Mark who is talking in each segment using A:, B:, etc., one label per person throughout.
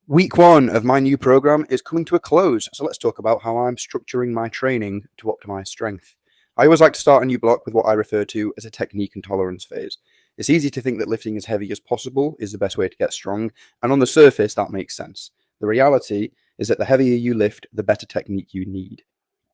A: Week one of my new program is coming to a close, so let's talk about how I'm structuring my training to optimize strength. I always like to start a new block with what I refer to as a technique and tolerance phase. It's easy to think that lifting as heavy as possible is the best way to get strong, and on the surface, that makes sense. The reality is that the heavier you lift, the better technique you need.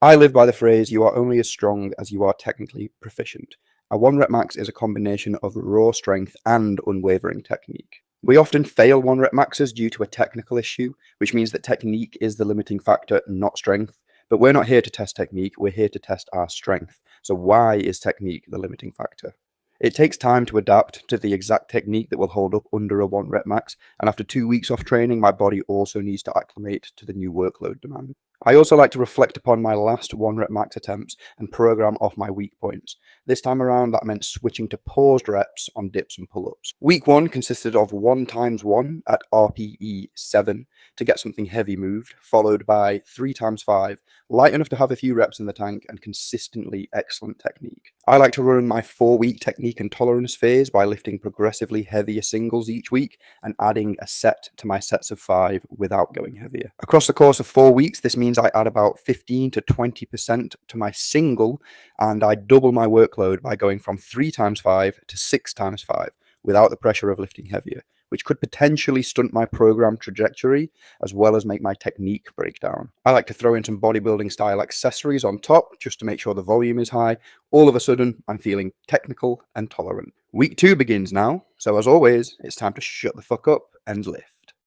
A: I live by the phrase, you are only as strong as you are technically proficient. A 1 rep max is a combination of raw strength and unwavering technique. We often fail 1 rep maxes due to a technical issue, which means that technique is the limiting factor, not strength. But we're not here to test technique, we're here to test our strength. So why is technique the limiting factor? It takes time to adapt to the exact technique that will hold up under a 1 rep max, and after 2 weeks off training, my body also needs to acclimate to the new workload demand. I also like to reflect upon my last 1 rep max attempts and program off my weak points. This time around, that meant switching to paused reps on dips and pull-ups. Week one consisted of 1 x 1 at RPE 7 to get something heavy moved, followed by 3 x 5, light enough to have a few reps in the tank and consistently excellent technique. I like to run my 4-week technique and tolerance phase by lifting progressively heavier singles each week and adding a set to my sets of 5 without going heavier. Across the course of 4 weeks, this means I add about 15 to 20% to my single, and I double my workload by going from 3 x 5 to 6 x 5 without the pressure of lifting heavier, which could potentially stunt my program trajectory as well as make my technique break down. I like to throw in some bodybuilding style accessories on top just to make sure the volume is high. All of a sudden, I'm feeling technical and tolerant. Week 2 begins now, so as always, it's time to shut the fuck up and lift.